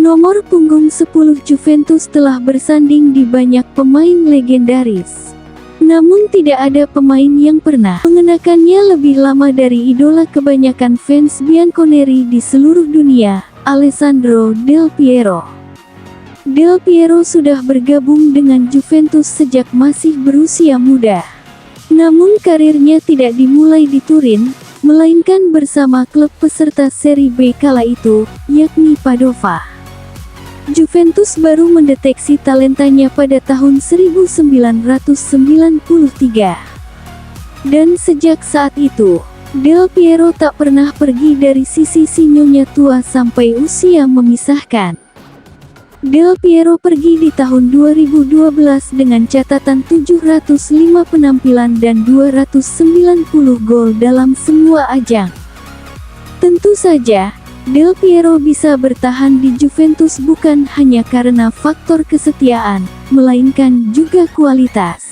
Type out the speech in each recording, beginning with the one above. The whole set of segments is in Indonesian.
Nomor punggung 10 Juventus telah bersanding di banyak pemain legendaris. Namun tidak ada pemain yang pernah mengenakannya lebih lama dari idola kebanyakan fans Bianconeri di seluruh dunia, Alessandro Del Piero. Del Piero sudah bergabung dengan Juventus sejak masih berusia muda. Namun karirnya tidak dimulai di Turin, melainkan bersama klub peserta Serie B kala itu, yakni Padova. Juventus baru mendeteksi talentanya pada tahun 1993. Dan sejak saat itu, Del Piero tak pernah pergi dari sisi sinyonya tua sampai usia memisahkan. Del Piero pergi di tahun 2012 dengan catatan 705 penampilan dan 290 gol dalam semua ajang. Tentu saja, Del Piero bisa bertahan di Juventus bukan hanya karena faktor kesetiaan, melainkan juga kualitas.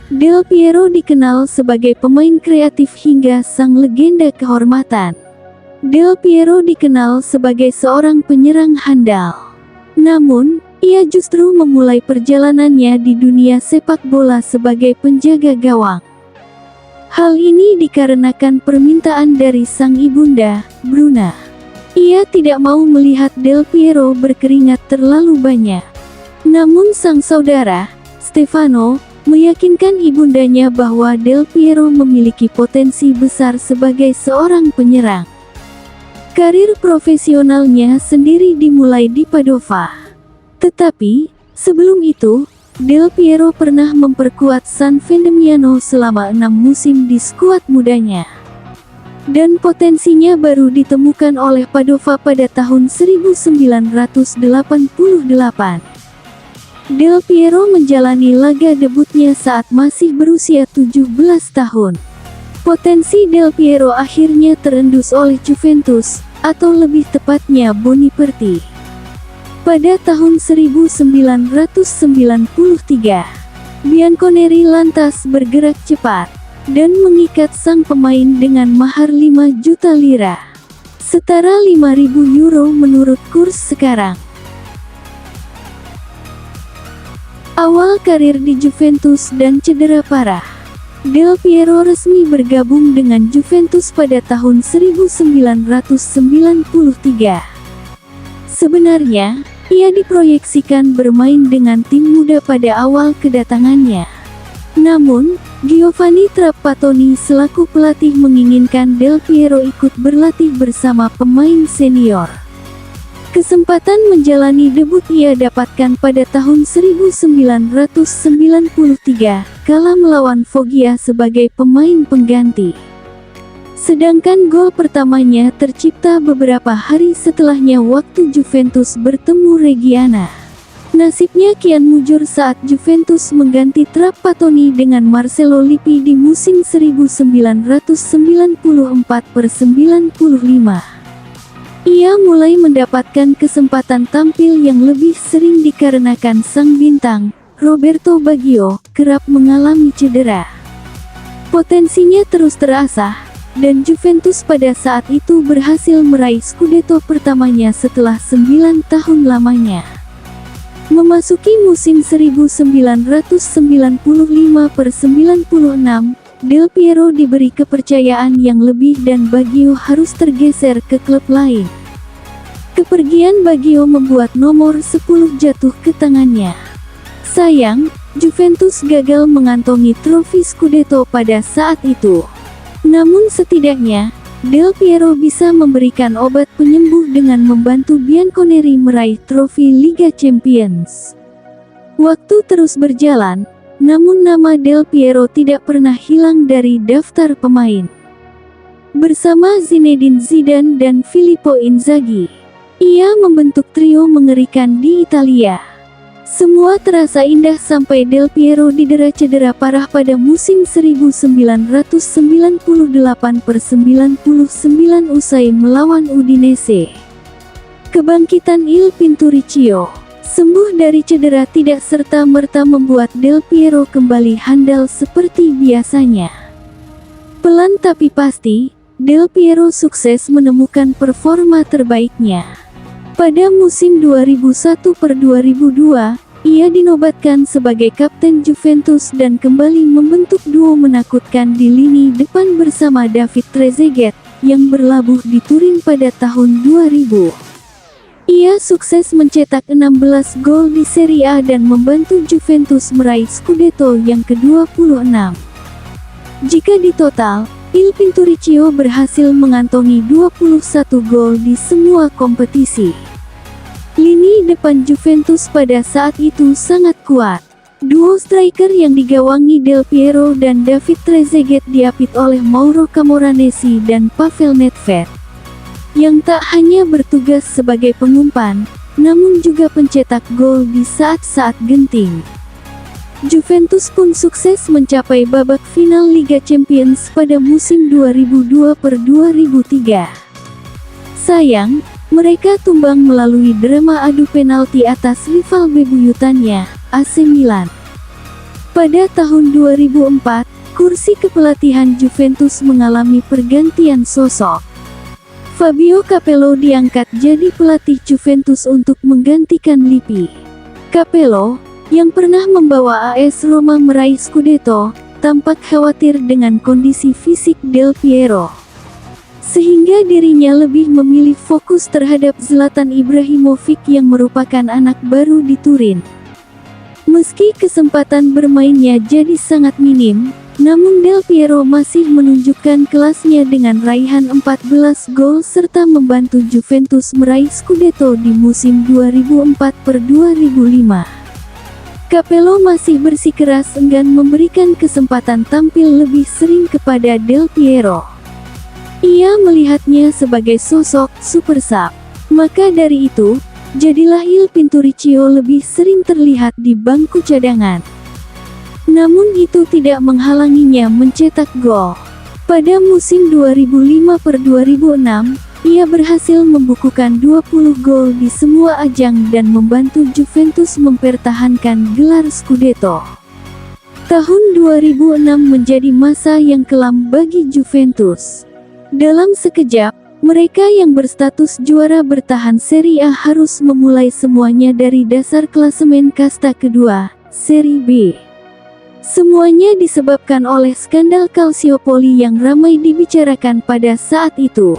Del Piero dikenal sebagai pemain kreatif hingga sang legenda kehormatan. Del Piero dikenal sebagai seorang penyerang handal. Namun, ia justru memulai perjalanannya di dunia sepak bola sebagai penjaga gawang. Hal ini dikarenakan permintaan dari sang ibunda, Bruna. Ia tidak mau melihat Del Piero berkeringat terlalu banyak. Namun sang saudara, Stefano, meyakinkan ibundanya bahwa Del Piero memiliki potensi besar sebagai seorang penyerang. Karir profesionalnya sendiri dimulai di Padova. Tetapi, sebelum itu, Del Piero pernah memperkuat San Vendemiano selama 6 musim di skuad mudanya. Dan potensinya baru ditemukan oleh Padova pada tahun 1988. Del Piero menjalani laga debutnya saat masih berusia 17 tahun. Potensi Del Piero akhirnya terendus oleh Juventus, atau lebih tepatnya Boniperti. Pada tahun 1993, Bianconeri lantas bergerak cepat dan mengikat sang pemain dengan mahar 5 juta lira, setara 5.000 euro menurut kurs sekarang. Awal karir di Juventus dan cedera parah. Del Piero resmi bergabung dengan Juventus pada tahun 1993. Sebenarnya, ia diproyeksikan bermain dengan tim muda pada awal kedatangannya. Namun, Giovanni Trapattoni selaku pelatih menginginkan Del Piero ikut berlatih bersama pemain senior. Kesempatan menjalani debut ia dapatkan pada tahun 1993, kala melawan Foggia sebagai pemain pengganti. Sedangkan gol pertamanya tercipta beberapa hari setelahnya waktu Juventus bertemu Reggiana. Nasibnya kian mujur saat Juventus mengganti Trapattoni dengan Marcello Lippi di musim 1994/95. Ia mulai mendapatkan kesempatan tampil yang lebih sering dikarenakan sang bintang, Roberto Baggio, kerap mengalami cedera. Potensinya terus terasah, dan Juventus pada saat itu berhasil meraih Scudetto pertamanya setelah 9 tahun lamanya. Memasuki musim 1995/96, Del Piero diberi kepercayaan yang lebih dan Baggio harus tergeser ke klub lain. Kepergian Baggio membuat nomor 10 jatuh ke tangannya. Sayang, Juventus gagal mengantongi trofi Scudetto pada saat itu. Namun setidaknya, Del Piero bisa memberikan obat penyembuh dengan membantu Bianconeri meraih trofi Liga Champions. Waktu terus berjalan, namun nama Del Piero tidak pernah hilang dari daftar pemain. bersama Zinedine Zidane dan Filippo Inzaghi. Ia membentuk trio mengerikan di Italia. Semua terasa indah sampai Del Piero didera cedera parah pada musim 1998/99 usai melawan Udinese. Kebangkitan Il Pinturicchio sembuh dari cedera tidak serta-merta membuat Del Piero kembali handal seperti biasanya. Pelan tapi pasti, Del Piero sukses menemukan performa terbaiknya. Pada musim 2001/2002, ia dinobatkan sebagai kapten Juventus dan kembali membentuk duo menakutkan di lini depan bersama David Trezeguet, yang berlabuh di Turin pada tahun 2000. Ia sukses mencetak 16 gol di Serie A dan membantu Juventus meraih Scudetto yang ke-26. Jika ditotal, Il Pinturicchio berhasil mengantongi 21 gol di semua kompetisi. Lini depan Juventus pada saat itu sangat kuat. Duo striker yang digawangi Del Piero dan David Trezeguet diapit oleh Mauro Camoranesi dan Pavel Nedved, yang tak hanya bertugas sebagai pengumpan, namun juga pencetak gol di saat-saat genting. Juventus pun sukses mencapai babak final Liga Champions pada musim 2002/2003. Sayang, mereka tumbang melalui drama adu penalti atas rival bebuyutannya, AC Milan. Pada tahun 2004, kursi kepelatihan Juventus mengalami pergantian sosok. Fabio Capello diangkat jadi pelatih Juventus untuk menggantikan Lippi. Capello, yang pernah membawa AS Roma meraih Scudetto, tampak khawatir dengan kondisi fisik Del Piero. Sehingga dirinya lebih memilih fokus terhadap Zlatan Ibrahimovic yang merupakan anak baru di Turin. Meski kesempatan bermainnya jadi sangat minim, namun Del Piero masih menunjukkan kelasnya dengan raihan 14 gol serta membantu Juventus meraih Scudetto di musim 2004/2005. Capello masih bersikeras enggan memberikan kesempatan tampil lebih sering kepada Del Piero. Ia melihatnya sebagai sosok super sub. Maka dari itu, jadilah Il Pinturicchio lebih sering terlihat di bangku cadangan. Namun itu tidak menghalanginya mencetak gol. Pada musim 2005/2006, ia berhasil membukukan 20 gol di semua ajang dan membantu Juventus mempertahankan gelar Scudetto. Tahun 2006 menjadi masa yang kelam bagi Juventus. Dalam sekejap, mereka yang berstatus juara bertahan Serie A harus memulai semuanya dari dasar klasemen kasta kedua, Serie B. Semuanya disebabkan oleh skandal Calciopoli yang ramai dibicarakan pada saat itu.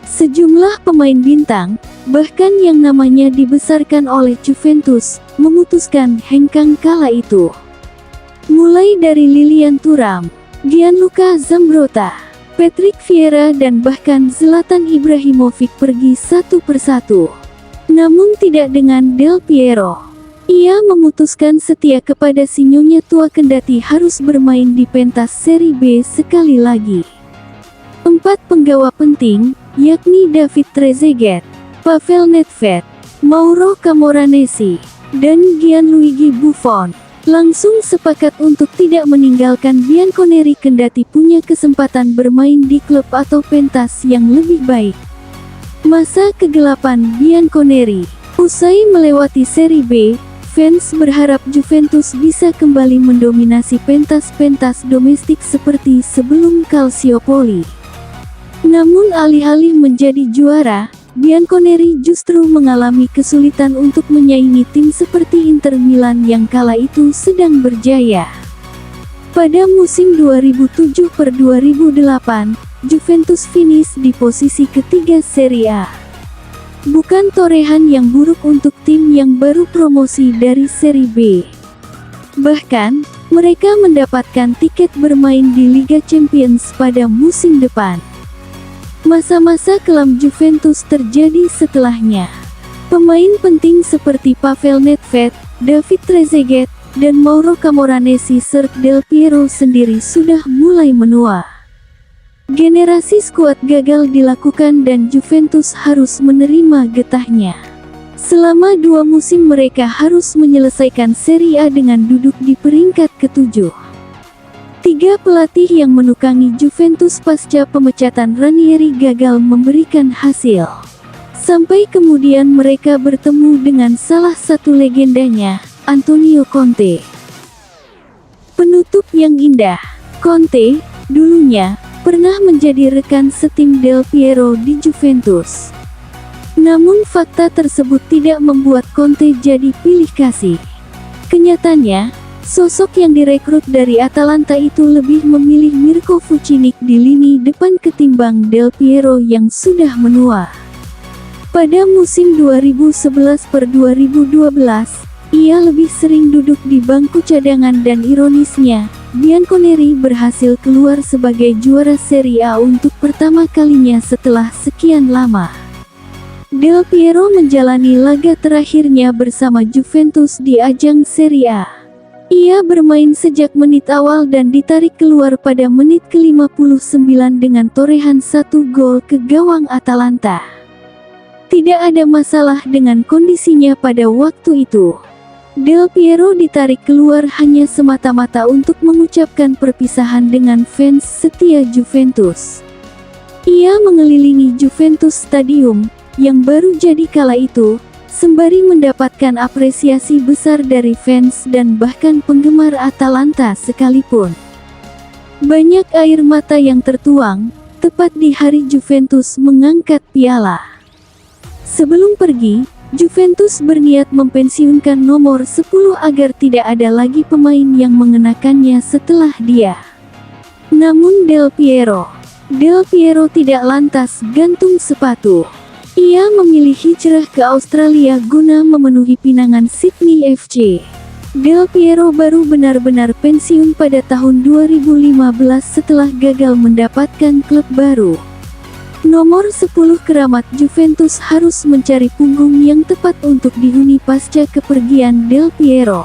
Sejumlah pemain bintang, bahkan yang namanya dibesarkan oleh Juventus, memutuskan hengkang kala itu. Mulai dari Lilian Thuram, Gianluca Zambrotta, Patrick Vieira dan bahkan Zlatan Ibrahimovic pergi satu persatu. Namun tidak dengan Del Piero. Ia memutuskan setia kepada si nyonya tua kendati harus bermain di pentas Serie B sekali lagi. 4 penggawa penting, yakni David Trezeguet, Pavel Nedved, Mauro Camoranesi, dan Gianluigi Buffon, langsung sepakat untuk tidak meninggalkan Bianconeri kendati punya kesempatan bermain di klub atau pentas yang lebih baik. Masa kegelapan Bianconeri. Usai melewati Serie B, fans berharap Juventus bisa kembali mendominasi pentas-pentas domestik seperti sebelum Calciopoli. Namun alih-alih menjadi juara, Bianconeri justru mengalami kesulitan untuk menyaingi tim seperti Inter Milan yang kala itu sedang berjaya. Pada musim 2007/2008, Juventus finish di posisi ketiga Serie A. Bukan torehan yang buruk untuk tim yang baru promosi dari Serie B. Bahkan, mereka mendapatkan tiket bermain di Liga Champions pada musim depan. Masa-masa kelam Juventus terjadi setelahnya. Pemain penting seperti Pavel Nedved, David Trezeguet, dan Mauro Camoranesi serta Del Piero sendiri sudah mulai menua. Generasi skuad gagal dilakukan dan Juventus harus menerima getahnya. Selama 2 musim mereka harus menyelesaikan Serie A dengan duduk di peringkat ke-7. 3 pelatih yang menukangi Juventus pasca pemecatan Ranieri gagal memberikan hasil. Sampai kemudian mereka bertemu dengan salah satu legendanya, Antonio Conte. Penutup yang indah. Conte, dulunya, pernah menjadi rekan setim Del Piero di Juventus. Namun fakta tersebut tidak membuat Conte jadi pilih kasih. Kenyataannya, sosok yang direkrut dari Atalanta itu lebih memilih Mirko Vucinic di lini depan ketimbang Del Piero yang sudah menua. Pada musim 2011-2012, ia lebih sering duduk di bangku cadangan dan ironisnya, Bianconeri berhasil keluar sebagai juara Serie A untuk pertama kalinya setelah sekian lama. Del Piero menjalani laga terakhirnya bersama Juventus di ajang Serie A. Ia bermain sejak menit awal dan ditarik keluar pada menit ke-59 dengan torehan 1 gol ke gawang Atalanta. Tidak ada masalah dengan kondisinya pada waktu itu. Del Piero ditarik keluar hanya semata-mata untuk mengucapkan perpisahan dengan fans setia Juventus. Ia mengelilingi Juventus Stadium, yang baru jadi kala itu, sembari mendapatkan apresiasi besar dari fans dan bahkan penggemar Atalanta sekalipun. Banyak air mata yang tertuang, tepat di hari Juventus mengangkat piala. Sebelum pergi, Juventus berniat mempensiunkan nomor 10 agar tidak ada lagi pemain yang mengenakannya setelah dia. Namun Del Piero tidak lantas gantung sepatu. Ia memilih hijrah ke Australia guna memenuhi pinangan Sydney FC. Del Piero baru benar-benar pensiun pada tahun 2015 setelah gagal mendapatkan klub baru. Nomor 10 keramat Juventus harus mencari punggung yang tepat untuk dihuni pasca kepergian Del Piero.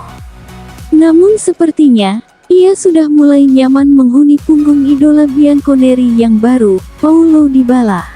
Namun sepertinya, ia sudah mulai nyaman menghuni punggung idola Bianconeri yang baru, Paulo Dybala.